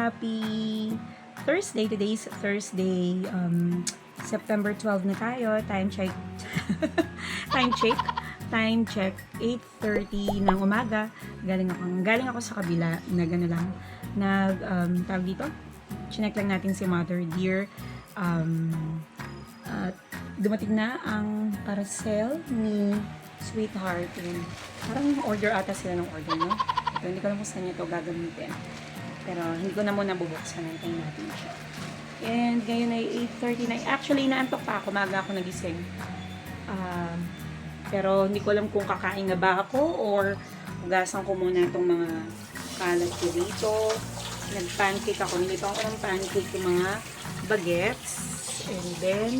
Happy Thursday! Today's Thursday, September 12 na tayo. Time check. Time check 8:30 ng umaga. Galing ako sa kabila na gano'n lang. Tawag dito. Chinek lang natin si Mother Dear. At dumating na ang parcel ni Sweetheart. And parang order ata sila ng order, no? Ito, hindi ko alam kung saan ito gagamitin. Pero hindi ko na muna bubuksan. Hintayin natin siya. And ngayon ay 8:30 na. Actually, naantok pa ako. Maaga ako nagising. Pero hindi ko alam kung kakain na ba ako or hugasan ko muna itong mga kalat ko dito. Nag-pancake ako. Nilito ako ng pancake yung mga bagets. And then,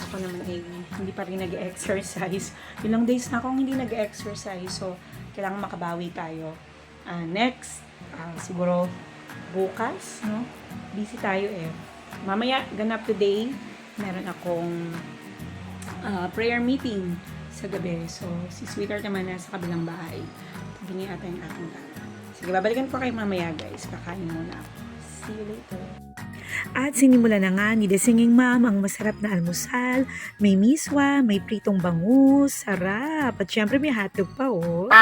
ako naman ay hindi pa rin nag-exercise. Ilang days na akong hindi nag-exercise. So, kailangan makabawi tayo. Next, siguro bukas, no? Busy tayo eh. Mamaya, ganap today, meron akong prayer meeting sa gabi. So, si Sweetheart naman nasa kabilang bahay. Tabi niya ata yung aking tata. Sige, babalikan ko kayo mamaya guys. Kakain muna ako. See you later. At sinimula na nga ni The Singing Mom ang masarap na almusal. May miswa, may pritong bangus, sarap. At syempre may hotdog pa oh.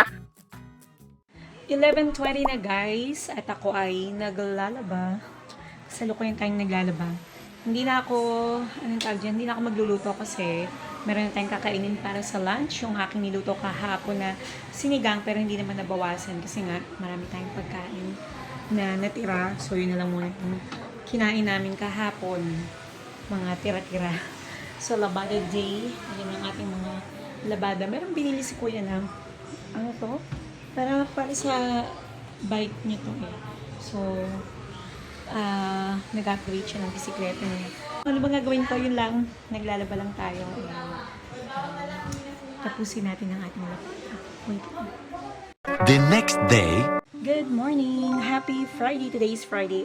11:20 na guys. At ako ay naglalaba. Salukuyan tayong naglalaba. Hindi na ako, anong tawag dyan? Hindi na ako magluluto kasi meron na tayong kakainin para sa lunch. Yung aking niluto kahapon na sinigang pero hindi naman nabawasan kasi nga marami tayong pagkain na natira. So yun na lang muna yung kinain namin kahapon. Mga tira-tira. So labada day. Ayan ang ating mga labada. Meron binili si kuya na ano to? Para sa bike niya to eh. So nag-upgrade siya ng bisikleta niya. Ano ba gagawin ko? Yun lang. Naglalaba lang tayo. Tapusin natin ang ating labada. Wait lang. The next day. Good morning! Happy Friday! Today is Friday,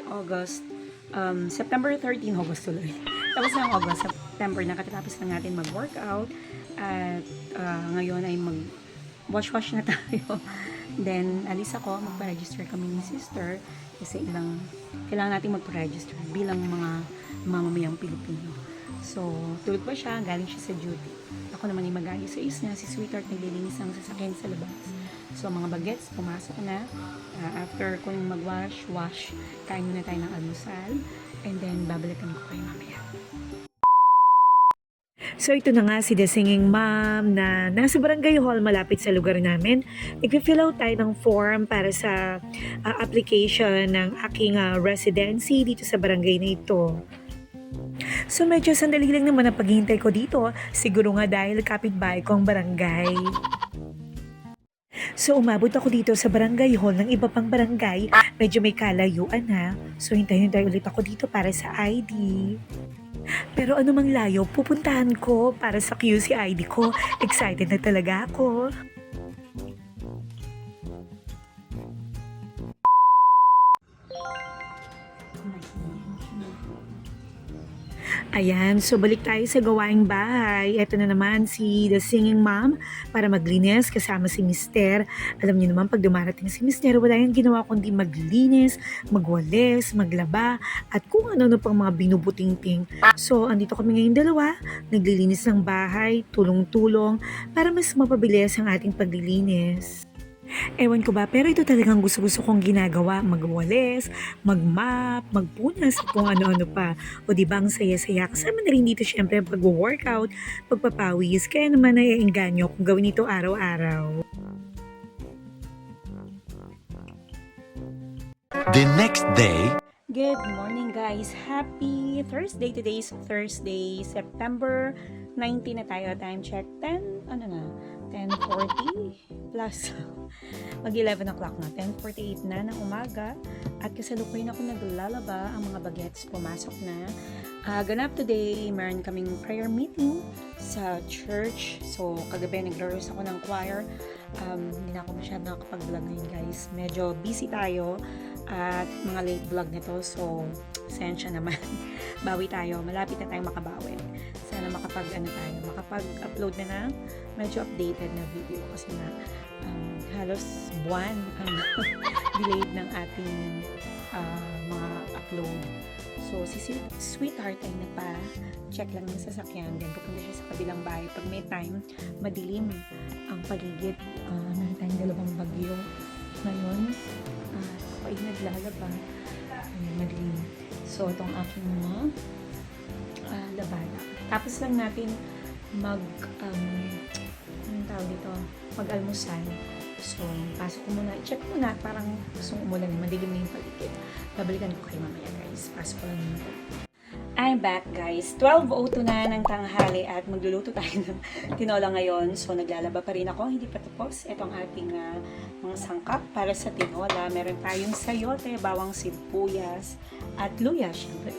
September 13, August tuloy. Tapos na ang August, September, nakatapos na natin mag-workout. At ngayon ay mag-wash-wash na tayo. Then, alis ako, magpa-register kami ni sister. Kasi kailangan natin magpa-register bilang mga mamamayang Pilipino. So, tulog pa siya, galing siya sa duty. Ako naman ay mag-ayos sa niya, si Sweetheart naglilinis ang sasakyan sa labas. So, mga bagets, pumasok na. After ko yung mag-wash, kain muna tayo ng almusal. And then, babalikan ko kayo mamaya. So ito na nga si The Singing Mom na nasa Barangay Hall malapit sa lugar namin. Nag-fill out tayo ng form para sa application ng aking residency dito sa barangay na ito. So medyo sandali lang naman ang paghihintay ko dito. Siguro nga dahil kapitbahay ko ang barangay. So umabot ako dito sa Barangay Hall ng iba pang barangay. Medyo may kalayuan ha. So hintay-hintay ulit ako dito para sa ID. Pero ano mang layo, pupuntahan ko para sa QC ID ko. Excited na talaga ako. Ayan, so balik tayo sa gawaing bahay. Ito na naman si The Singing Mom para maglinis kasama si Mister. Alam niyo naman pag dumarating si Mister, wala yung ginawa kundi maglinis, magwalis, maglaba, at kung ano-ano pang mga binubuting-ting. So, andito kami ngayon dalawa, naglilinis ng bahay, tulong-tulong, para mas mapabilis ang ating paglilinis. Ewan ko ba, pero ito talagang gusto-gusto kong ginagawa. Magwalis, magmap, magpunas, kung ano-ano pa. O diba ang saya-saya. Kasama na rin dito syempre ang pag-workout, pagpapawis. Kaya naman naiengganyo kung gawin ito araw-araw. The next day. Good morning guys! Happy Thursday! Today's Thursday, September 19 na tayo. Time check 10:40 plus mag 11 o'clock na, 10:48 na ng umaga at kasalukuyan ako naglalaba. Ang mga bagets pumasok na. Ganap today, meron kaming prayer meeting sa church. So kagabi nagre-rehearse ako ng choir. Hindi na ako masyado nakapag-vlog ngayon guys. Medyo busy tayo at mga late vlog nito. So sensya naman. Bawi tayo. Malapit na tayong makabawi. Sana makapag-upload na ng medyo updated na video kasi na halos buwan ang delayed ng ating mga upload. So, si Sweetheart ay nagpa-check lang ng sasakyan. Then, pupunta siya sa kabilang bahay. Pag may time, madilim ang paligid. Meron tayong dalawang bagyo. Ngayon, ako ay naglalaba. Madilim. So, itong aking mga labada. Tapos lang natin anong tawag dito? Mag-almusal. So, pasok ko muna. I-check ko muna. Parang gusto umulan. Madilim na yung paligid. Babalikan ko kayo mamaya, guys. Pasok ko lang muna. I'm back, guys. 12:02 na ng tanghali at magluluto tayo ng tinola ngayon. So, naglalaba pa rin ako. Hindi pa tapos. Ito ang ating mga sangkap para sa tinola. Meron tayong sayote, bawang sibuyas, at luya, syempre.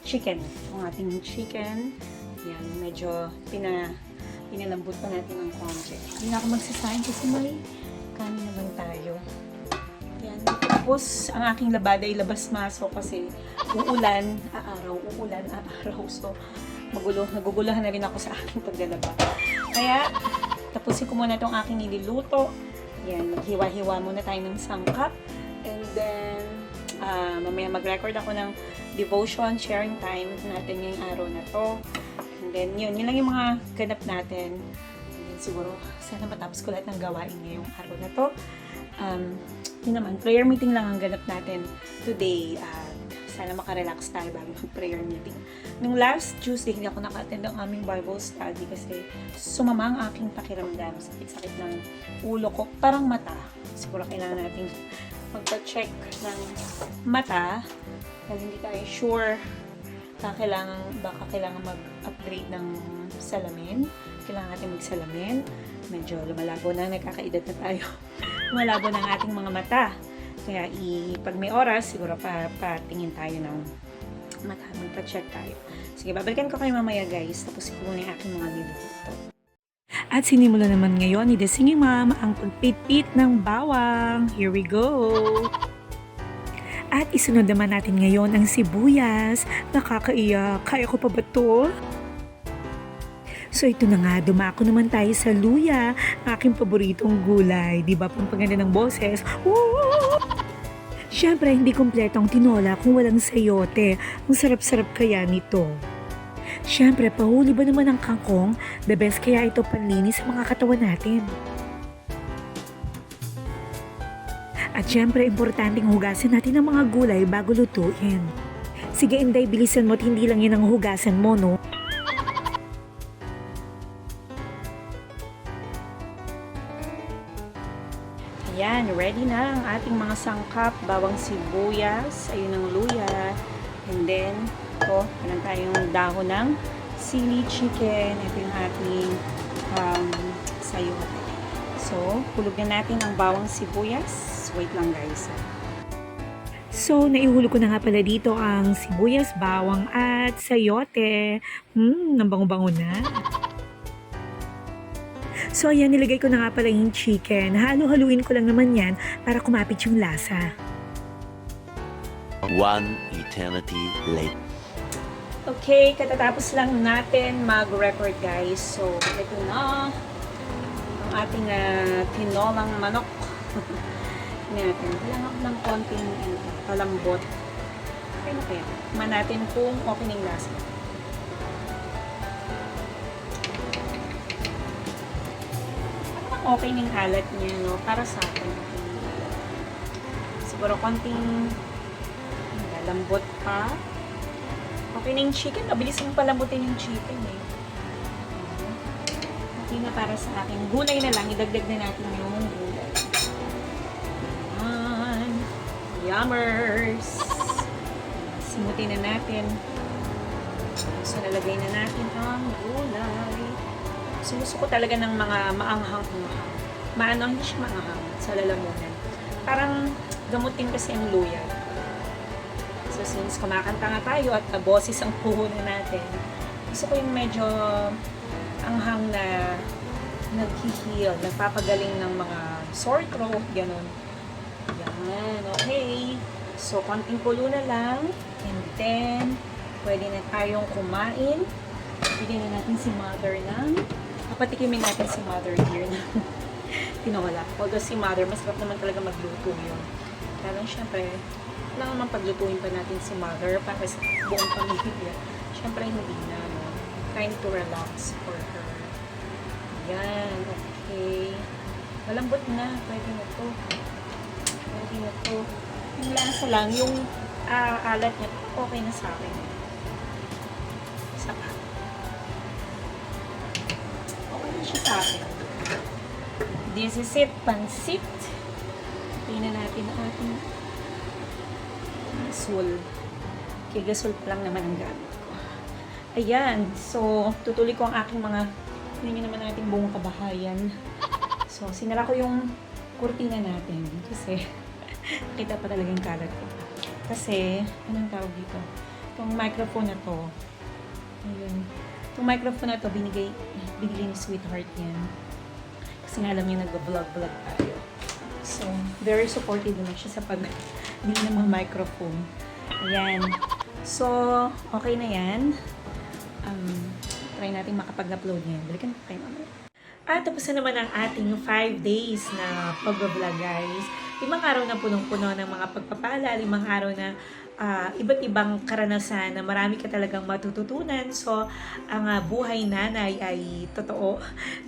Chicken. Ang ating chicken. Yan, medyo pinalambot pa natin ng konti. Hindi na ako magsasahin kasi may kanin naman tayo. Yan. Tapos, ang aking labada ay labas-maso kasi uulan, aaraw. So, naguguluhan na rin ako sa aking paglalaba. Kaya, tapusin ko muna itong aking niluluto. Yan, maghiwa-hiwa muna tayo ng sangkap. And then, mamaya mag-record ako ng devotion, sharing time natin ngayong araw na to. And then, yun lang yung mga ganap natin. And then, siguro, sana matapos ko lahat ng gawain ngayong araw na to. Yun naman, prayer meeting lang ang ganap natin today. Sana makarelax tayo bago mag-prayer meeting. Nung last Tuesday, hindi ako naka-attend ng aming Bible study kasi sumama ang aking pakiramdam. Sakit-sakit ng ulo ko. Parang mata. Siguro kailangan natin magpa-check ng mata. Kasi hindi tayo sure baka kailangan mag-upgrade ng salamin. Kailangan natin magsalamin. Medyo lumalabo na, nagkakaedad na tayo. Lumalabo na ang ating mga mata. Kaya pag may oras, siguro patingin tayo ng mata. Magpa-check tayo. Sige, babalikan ko kayo mamaya, guys. Tapos ko muna yung aking mga niluluto. At sinimula naman ngayon ni The Singing Mom ang pagpitpit ng bawang. Here we go! At isunod naman natin ngayon ang sibuyas. Nakakaiyak. Kaya ko pa ba to? So ito na nga, dumako naman tayo sa luya, aking paboritong gulay. Diba, pampaganda ng boses? Woo! Siyempre, hindi kompleto ang tinola kung walang sayote. Ang sarap-sarap kaya nito. Siyempre, pahuli ba naman ang kangkong? The best kaya ito panlinis sa mga katawan natin. At siyempre, importanteng hugasan natin ang mga gulay bago lutuin. Sige, Inday, bilisan mo at hindi lang yan ang hugasan mo, no? Ayan, ready na ang ating mga sangkap. Bawang sibuyas, ayun ang luya. And then, meron tayong dahon ng sili chicken. Ito yung ating sayote. So, hulog na natin ang bawang sibuyas. Wait lang, guys. So, naihulog ko na nga pala dito ang sibuyas, bawang at sayote. Nambango-bango na. So, ayan, nilagay ko na nga pala yung chicken. Halo-haluin ko lang naman yan para kumapit yung lasa. One eternity later. Okay, katatapos lang natin mag-record, guys. So, ito na ang ating tinolang manok. Natin. Kailangan ko ng konting palambot. Okay na kaya. Tignan natin kung okay ng lasa. Parang okay ng alat niya, no? Para sa akin. Siguro konting lambot pa. Okay na yung chicken. Mabilis mong palambutin yung chicken, eh. Okay na para sa akin. Gulay na lang. Idagdag na natin yung gulay. Yummers! Simutin na natin. So, nalagay na natin ang gulay. Sinuso ko talaga ng mga maanghang. Hindi siya maanghang sa lalamunan. Parang gamutin kasi ang luya. So, since kumakanta nga tayo at boses ang puhunan natin, gusto ko yung medyo anghang na nag-heal, nagpapagaling ng mga sore throat, ganun. Yan, okay. So, konting kulo na lang. And then, pwede na tayong kumain. Bigyan na natin si Mother ng... Papatikimin natin si Mother here na tinola. Although si Mother, masarap naman talaga magluto yun. Kaya lang syempre, kailangan naman paglutuin pa natin si mother para sa buong pamilya. Syempre hindi na, no? Trying to relax for her. Yan, okay. Malambot na, pwede na to. Pwede na to. Yung lasa lang, yung alat niya, okay na sa akin. Isa pa. Okay na siya sa akin. This is it, pansit. Tingnan natin ang ating gasol. Okay, gasol pa lang naman ang gamit ko. Ayan, so tutuloy ko ang aking mga, tingnan naman natin buong kabahayan. So, sinara ko yung kurtina natin kasi kita pa talaga yung kalat ko. Kasi, anong tawag dito? Itong microphone na to, ayun. Itong microphone na to, binili ni Sweetheart yan. Kasi nga alam niya nag-vlog tayo. So, very supportive naman siya sa pag-bili ng mga microphone. Ayan. So, okay na yan. Try natin makapag-upload niyan. Balikan ko tayo mamaya. At tapos na naman ang ating 5 days na pag-vlog, guys. 5 araw na punong-puno ng mga pagpapala, 5 araw na iba't ibang karanasan na marami ka talagang matututunan. So, ang buhay nanay ay totoo.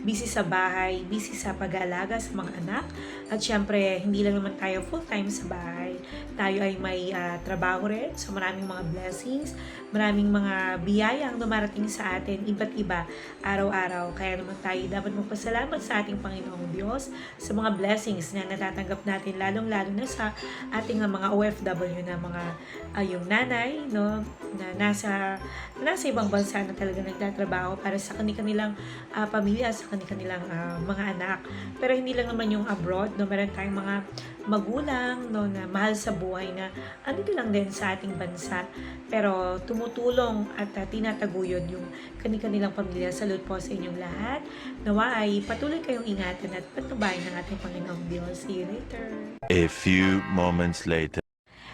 Busy sa bahay, busy sa pag-aalaga sa mga anak. At syempre, hindi lang naman tayo full-time sa bahay. Tayo ay may trabaho rin. So, maraming mga blessings, maraming mga biyaya ang dumarating sa atin, iba't iba, araw-araw. Kaya naman tayo dapat magpasalamat sa ating Panginoong Diyos sa mga blessings na natatanggap natin, lalong-lalo na sa ating mga OFW na mga yung nanay, no, na nasa ibang bansa na talaga nagtatrabaho para sa kanilang pamilya, sa kanilang mga anak. Pero hindi lang naman yung abroad, no, meron tayong mga magulang, no, na mahal sa buhay na andito lang din sa ating bansa, pero tumutulong at tinataguyod yung kanilang pamilya. Salute po sa inyong lahat. Nawa ay patuloy kayong ingatan at patnubayan ng ating Panginoong Diyos. See you later. A few moments later.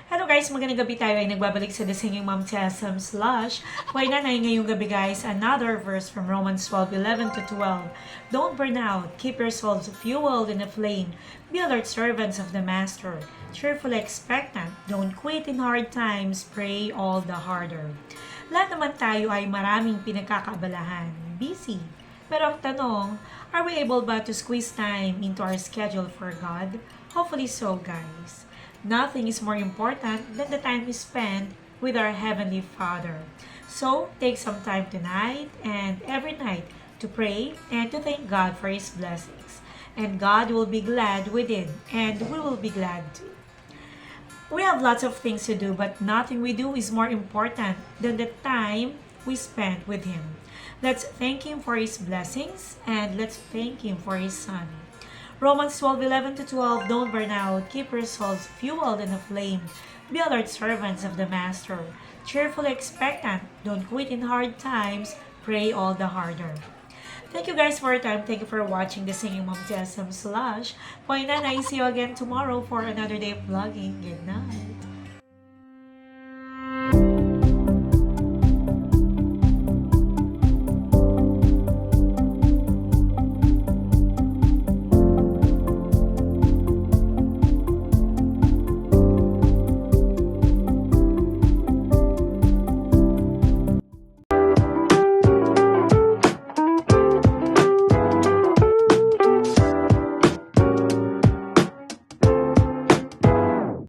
Hello guys, magandang gabi. Tayo ay nagbabalik sa The Singing Mom Tessam Slash. Huwag nanay ngayong gabi guys, another verse from Romans 12:11 to 12. Don't burn out, keep your souls fueled in the flame. Be alert servants of the Master, cheerfully expectant. Don't quit in hard times, pray all the harder. Lahat naman tayo ay maraming pinagkakaabalahan, busy. Pero ang tanong, are we able ba to squeeze time into our schedule for God? Hopefully so guys. Nothing is more important than the time we spend with our Heavenly Father. So, take some time tonight and every night to pray and to thank God for His blessings. And God will be glad within, and we will be glad too. We have lots of things to do, but nothing we do is more important than the time we spend with Him. Let's thank Him for His blessings, and let's thank Him for His Son. Romans 12:11 to 12, don't burn out, keep your souls fueled in the flame. Be alert servants of the Master, cheerfully expectant, don't quit in hard times, pray all the harder. Thank you guys for your time. Thank you for watching The Singing Mom Tessam Slash. Poinanay, see you again tomorrow for another day of vlogging. Good night.